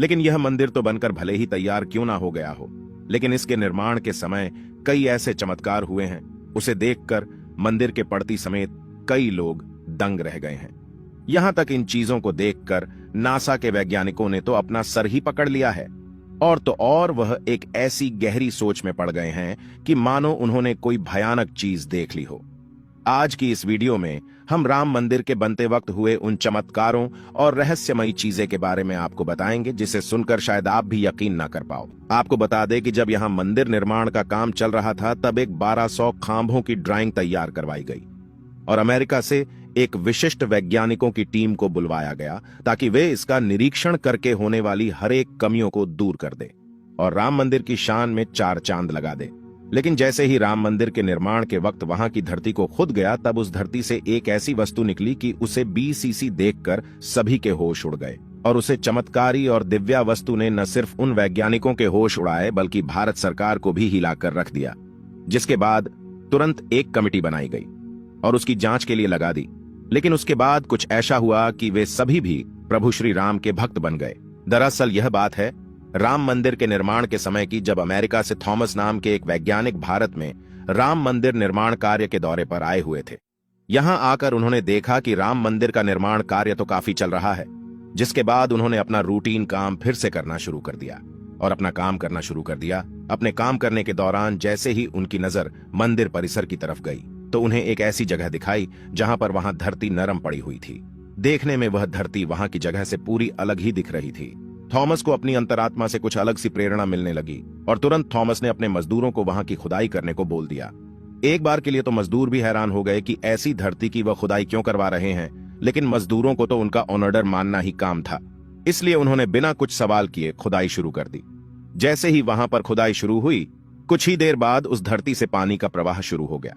लेकिन यह मंदिर तो बनकर भले ही तैयार क्यों ना हो गया हो, लेकिन इसके निर्माण के समय कई ऐसे चमत्कार हुए हैं, उसे देखकर मंदिर के पड़ती समेत कई लोग दंग रह गए हैं। यहां तक इन चीजों को देखकर नासा के वैज्ञानिकों ने तो अपना सर ही पकड़ लिया है, और तो और वह एक ऐसी गहरी सोच में पड़ गए हैं कि मानो उन्होंने कोई भयानक चीज देख ली हो। आज की इस वीडियो में हम राम मंदिर के बनते वक्त हुए उन चमत्कारों और रहस्यमयी चीजें के बारे में आपको बताएंगे, जिसे सुनकर शायद आप भी यकीन ना कर पाओ। आपको बता दें कि जब यहां मंदिर निर्माण का काम चल रहा था, तब एक 1200 खांभों की ड्राइंग तैयार करवाई गई और अमेरिका से एक विशिष्ट वैज्ञानिकों की टीम को बुलवाया गया ताकि वे इसका निरीक्षण करके होने वाली हर एक कमियों को दूर कर दे और राम मंदिर की शान में 4 चांद लगा दे। लेकिन जैसे ही राम मंदिर के निर्माण के वक्त वहां की धरती को खुद गया, तब उस धरती से एक ऐसी वस्तु निकली कि उसे BCC देखकर सभी के होश उड़ गए और उसे चमत्कारी और दिव्या वस्तु ने न सिर्फ उन वैज्ञानिकों के होश उड़ाए बल्कि भारत सरकार को भी हिलाकर रख दिया, जिसके बाद तुरंत एक कमेटी बनाई गई और उसकी जांच के लिए लगा दी। लेकिन उसके बाद कुछ ऐसा हुआ कि वे सभी भी प्रभु श्री राम के भक्त बन गए। दरअसल यह बात है राम मंदिर के निर्माण के समय की, जब अमेरिका से थॉमस नाम के एक वैज्ञानिक भारत में राम मंदिर निर्माण कार्य के दौरे पर आए हुए थे। यहां आकर उन्होंने देखा कि राम मंदिर का निर्माण कार्य तो काफी चल रहा है, जिसके बाद उन्होंने अपना रूटीन काम फिर से करना शुरू कर दिया और अपना काम करना शुरू कर दिया। अपने काम करने के दौरान जैसे ही उनकी नजर मंदिर परिसर की तरफ गई तो उन्हें एक ऐसी जगह दिखाई जहां पर वहां धरती नरम पड़ी हुई थी। देखने में वह धरती वहां की जगह से पूरी अलग ही दिख रही थी। थॉमस को अपनी अंतरात्मा से कुछ अलग सी प्रेरणा मिलने लगी और तुरंत थॉमस ने अपने मजदूरों को वहां की खुदाई करने को बोल दिया। एक बार के लिए तो मजदूर भी हैरान हो गए कि ऐसी धरती की वह खुदाई क्यों करवा रहे हैं, लेकिन मजदूरों को तो उनका ऑर्डर मानना ही काम था, इसलिए उन्होंने बिना कुछ सवाल किए खुदाई शुरू कर दी। जैसे ही वहां पर खुदाई शुरू हुई, कुछ ही देर बाद उस धरती से पानी का प्रवाह शुरू हो गया।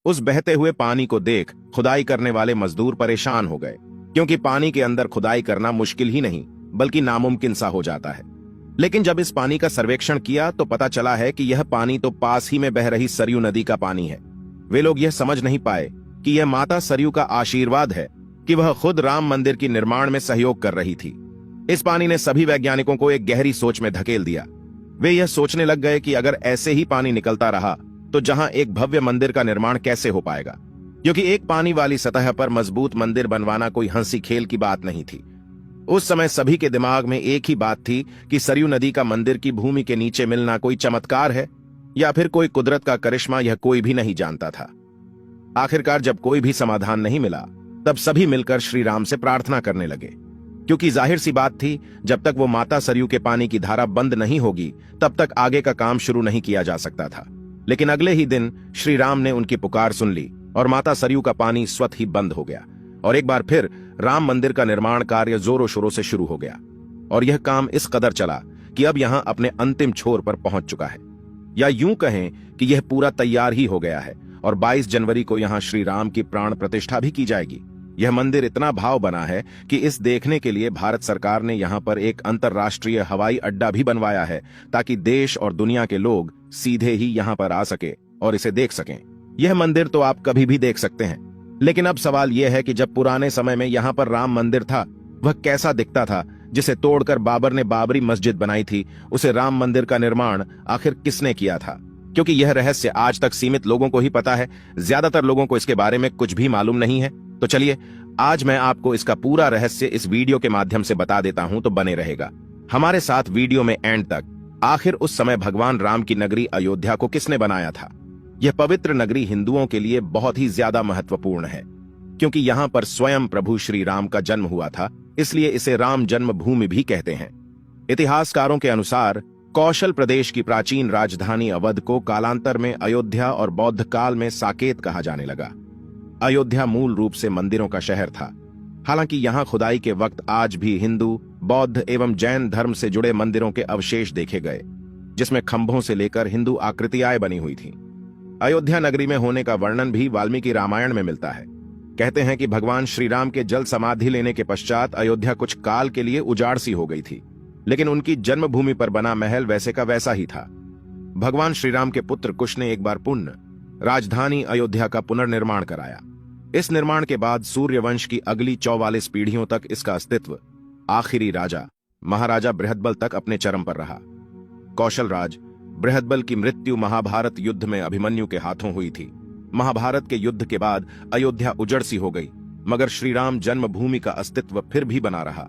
उस बहते हुए पानी को देख खुदाई करने वाले मजदूर परेशान हो गए, क्योंकि पानी के अंदर खुदाई करना मुश्किल ही नहीं बल्कि नामुमकिन सा हो जाता है। लेकिन जब इस पानी का सर्वेक्षण किया तो पता चला है कि यह पानी तो पास ही में बह रही सरयू नदी का पानी है। वे लोग यह समझ नहीं पाए कि यह माता सरयू का आशीर्वाद है कि वह खुद राम मंदिर की निर्माण में सहयोग कर रही थी। इस पानी ने सभी वैज्ञानिकों को एक गहरी सोच में धकेल दिया। वे यह सोचने लग गए कि अगर ऐसे ही पानी निकलता रहा तो जहां एक भव्य मंदिर का निर्माण कैसे हो पाएगा, क्योंकि एक पानी वाली सतह पर मजबूत मंदिर बनवाना कोई हंसी खेल की बात नहीं थी। उस समय सभी के दिमाग में एक ही बात थी कि सरयू नदी का मंदिर की भूमि के नीचे मिलना कोई चमत्कार है या फिर कोई कुदरत का करिश्मा, यह कोई भी नहीं जानता था। आखिरकार जब कोई भी समाधान नहीं मिला, तब सभी मिलकर श्री राम से प्रार्थना करने लगे, क्योंकि जाहिर सी बात थी जब तक वो माता सरयू के पानी की धारा बंद नहीं होगी तब तक आगे का काम शुरू नहीं किया जा सकता था। लेकिन अगले ही दिन श्री राम ने उनकी पुकार सुन ली और माता सरयू का पानी स्वतः ही बंद हो गया और एक बार फिर राम मंदिर का निर्माण कार्य जोरों शोरों से शुरू हो गया। और यह काम इस कदर चला कि अब यहां अपने अंतिम छोर पर पहुंच चुका है, या यूं कहें कि यह पूरा तैयार ही हो गया है और 22 जनवरी को यहां श्री राम की प्राण प्रतिष्ठा भी की जाएगी। यह मंदिर इतना भाव बना है कि इस देखने के लिए भारत सरकार ने यहां पर एक अंतर्राष्ट्रीय हवाई अड्डा भी बनवाया है, ताकि देश और दुनिया के लोग सीधे ही यहां पर आ सके और इसे देख सकें। यह मंदिर तो आप कभी भी देख सकते हैं, लेकिन अब सवाल यह है कि जब पुराने समय में यहां पर राम मंदिर था, वह कैसा दिखता था, जिसे तोड़कर बाबर ने बाबरी मस्जिद बनाई थी। उसे राम मंदिर का निर्माण आखिर किसने किया था, क्योंकि यह रहस्य आज तक सीमित लोगों को ही पता है, ज्यादातर लोगों को इसके बारे में कुछ भी मालूम नहीं है। तो चलिए आज मैं आपको इसका पूरा रहस्य इस वीडियो के माध्यम से बता देता हूं, तो बने रहेगा हमारे साथ वीडियो में एंड तक। आखिर उस समय भगवान राम की नगरी अयोध्या को किसने बनाया था? यह पवित्र नगरी हिंदुओं के लिए बहुत ही ज्यादा महत्वपूर्ण है, क्योंकि यहां पर स्वयं प्रभु श्री राम का जन्म हुआ था, इसलिए इसे राम जन्मभूमि भी कहते हैं। इतिहासकारों के अनुसार कौशल प्रदेश की प्राचीन राजधानी अवध को कालांतर में अयोध्या और बौद्ध काल में साकेत कहा जाने लगा। अयोध्या मूल रूप से मंदिरों का शहर था। हालांकि यहां खुदाई के वक्त आज भी हिंदू, बौद्ध एवं जैन धर्म से जुड़े मंदिरों के अवशेष देखे गए, जिसमें खंभों से लेकर हिंदू आकृतियां बनी हुई थी। अयोध्या नगरी में होने का वर्णन भी वाल्मीकि रामायण में मिलता है। कहते हैं कि भगवान श्री राम के जल समाधि लेने के पश्चात अयोध्या कुछ काल के लिए उजाड़ सी हो गई थी, लेकिन उनकी जन्मभूमि पर बना महल वैसे का वैसा ही था। भगवान श्री राम के पुत्र कुश ने एक बार पुण्य राजधानी अयोध्या का पुनर्निर्माण कराया। इस निर्माण के बाद सूर्यवंश की अगली 44 पीढ़ियों तक इसका अस्तित्व आखिरी राजा महाराजा बृहद्बल तक अपने चरम पर रहा। कौशलराज बृहद्बल की मृत्यु महाभारत युद्ध में अभिमन्यु के हाथों हुई थी। महाभारत के युद्ध के बाद अयोध्या उजड़ सी हो गई, मगर श्रीराम जन्मभूमि का अस्तित्व फिर भी बना रहा।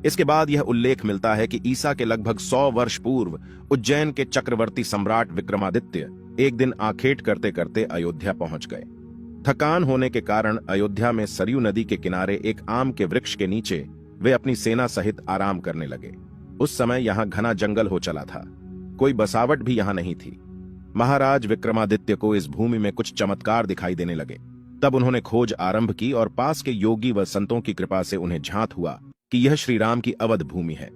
इसके बाद यह उल्लेख मिलता है कि ईसा के लगभग 100 वर्ष पूर्व उज्जैन के चक्रवर्ती सम्राट विक्रमादित्य एक दिन आखेट करते करते अयोध्या पहुंच गए। थकान होने के कारण अयोध्या में सरयू नदी के किनारे एक आम के वृक्ष के नीचे वे अपनी सेना सहित आराम करने लगे। उस समय यहां घना जंगल हो चला था, कोई बसावट भी यहां नहीं थी। महाराज विक्रमादित्य को इस भूमि में कुछ चमत्कार दिखाई देने लगे। तब उन्होंने खोज आरंभ की और पास के योगी व संतों की कृपा से उन्हें झांत हुआ कि यह श्रीराम की अवध भूमि है।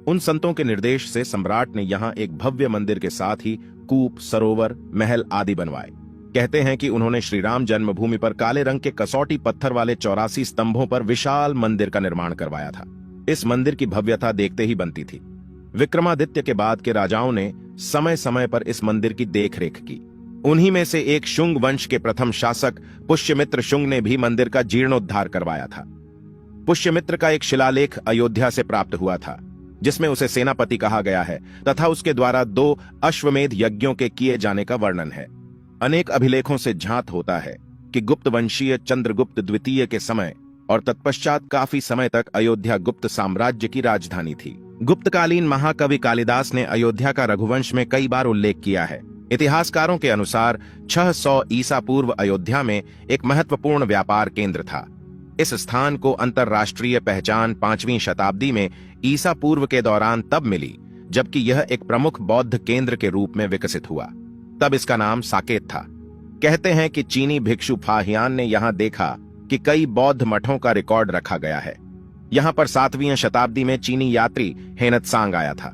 उन संतों के निर्देश से सम्राट ने यहां एक भव्य मंदिर के साथ ही कूप, सरोवर, महल आदि बनवाए। कहते हैं कि उन्होंने श्रीराम जन्मभूमि पर काले रंग के कसौटी पत्थर वाले 84 स्तंभों पर विशाल मंदिर का निर्माण करवाया था। इस मंदिर की भव्यता देखते ही बनती थी। विक्रमादित्य के बाद के राजाओं ने समय समय पर इस मंदिर की देखरेख की। उन्हीं में से एक शुंग वंश के प्रथम शासक पुष्यमित्र शुंग ने भी मंदिर का जीर्णोद्धार करवाया था। पुष्यमित्र का एक शिलालेख अयोध्या से प्राप्त हुआ था, जिसमें उसे सेनापति कहा गया है तथा उसके द्वारा 2 अश्वमेध यज्ञों के किए जाने का वर्णन है। अनेक अभिलेखों से झांत होता है कि गुप्त वंशीय चंद्रगुप्त द्वितीय के समय और तत्पश्चात काफी समय तक अयोध्या गुप्त साम्राज्य की राजधानी थी। गुप्तकालीन महाकवि कालिदास ने अयोध्या का रघुवंश में कई बार उल्लेख किया है। इतिहासकारों के अनुसार 600 ईसा पूर्व अयोध्या में एक महत्वपूर्ण व्यापार केंद्र था। इस स्थान को अंतरराष्ट्रीय पहचान 5वीं शताब्दी में ईसा पूर्व के दौरान तब मिली जबकि यह एक प्रमुख बौद्ध केंद्र के रूप में विकसित हुआ। तब इसका नाम साकेत था। कहते हैं कि चीनी भिक्षु फाहियान ने यहां देखा कि कई बौद्ध मठों का रिकॉर्ड रखा गया है। यहां पर 7वीं शताब्दी में चीनी यात्री हेनत्सांग आया था।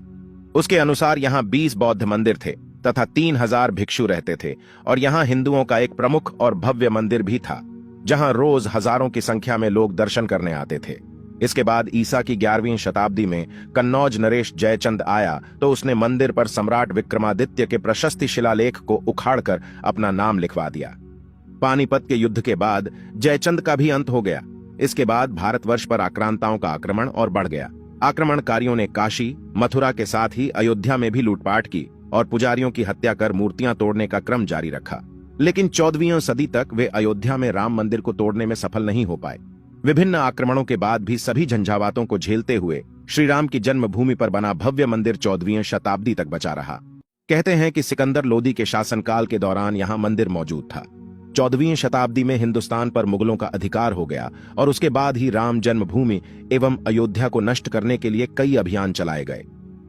उसके अनुसार यहां 20 बौद्ध मंदिर थे तथा 3000 भिक्षु रहते थे और यहां हिंदुओं का एक प्रमुख और भव्य मंदिर भी था, जहां रोज हजारों की संख्या में लोग दर्शन करने आते थे। इसके बाद ईसा की 11वीं शताब्दी में कन्नौज नरेश जयचंद आया तो उसने मंदिर पर सम्राट विक्रमादित्य के प्रशस्ति शिलालेख को उखाड़कर अपना नाम लिखवा दिया। पानीपत के युद्ध के बाद जयचंद का भी अंत हो गया। इसके बाद भारतवर्ष पर आक्रांताओं का आक्रमण और बढ़ गया। आक्रमणकारियों ने काशी, मथुरा के साथ ही अयोध्या में भी लूटपाट की और पुजारियों की हत्या कर मूर्तियां तोड़ने का क्रम जारी रखा। लेकिन 14वीं सदी तक वे अयोध्या में राम मंदिर को तोड़ने में सफल नहीं हो पाए। विभिन्न आक्रमणों के बाद भी सभी झंझावातों को झेलते हुए श्रीराम की जन्मभूमि पर बना भव्य मंदिर 14वीं शताब्दी तक बचा रहा। कहते हैं कि सिकंदर लोदी के शासनकाल के दौरान यहां मंदिर मौजूद था। 14वीं शताब्दी में हिंदुस्तान पर मुगलों का अधिकार हो गया और उसके बाद ही राम जन्मभूमि एवं अयोध्या को नष्ट करने के लिए कई अभियान चलाए गए।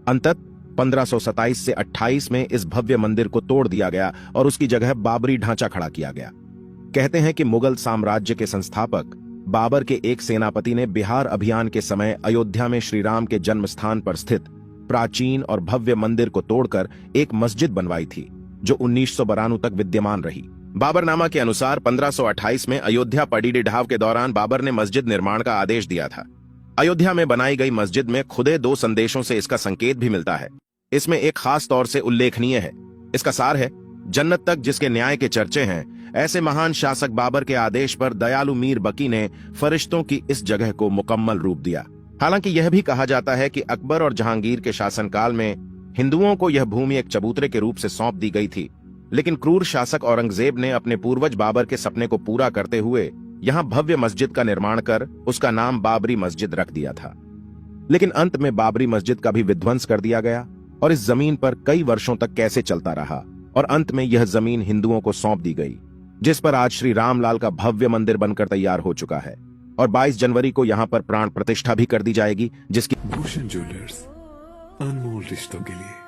अंततः 1527 से 28 में इस भव्य मंदिर को तोड़ दिया गया और उसकी जगह बाबरी ढांचा खड़ा किया गया। कहते हैं कि मुगल साम्राज्य के संस्थापक बाबर के एक सेनापति ने बिहार अभियान के समय अयोध्या में श्रीराम के जन्म स्थान पर स्थित प्राचीन और भव्य मंदिर को तोड़कर एक मस्जिद बनवाई थी, जो 1992 तक विद्यमान रही। बाबरनामा के अनुसार 1528 में अयोध्या पडीडी ढाव के दौरान बाबर ने मस्जिद निर्माण का आदेश दिया था। अयोध्या में बनाई गई मस्जिद में खुदे 2 संदेशों से इसका संकेत भी मिलता है। इसमें एक खास तौर से उल्लेखनीय है। इसका सार है, जन्नत तक जिसके न्याय के चर्चे हैं, ऐसे महान शासक बाबर के आदेश पर दयालु मीर बकी ने फरिश्तों की इस जगह को मुकम्मल रूप दिया। हालांकि यह भी कहा जाता है कि अकबर और जहांगीर के शासनकाल में हिंदुओं को यह भूमि एक चबूतरे के रूप से सौंप दी गई थी, लेकिन क्रूर शासक औरंगजेब ने अपने पूर्वज बाबर के सपने को पूरा करते हुए यहां भव्य मस्जिद का निर्माण कर उसका नाम बाबरी मस्जिद रख दिया था। लेकिन अंत में बाबरी मस्जिद का भी विध्वंस कर दिया गया और इस जमीन पर कई वर्षों तक कैसे चलता रहा और अंत में यह जमीन हिंदुओं को सौंप दी गई, जिस पर आज श्री रामलाल का भव्य मंदिर बनकर तैयार हो चुका है और 22 जनवरी को यहां पर प्राण प्रतिष्ठा भी कर दी जाएगी, जिसकी भूषण ज्वेलर्स, अनमोल रिश्तों के लिए।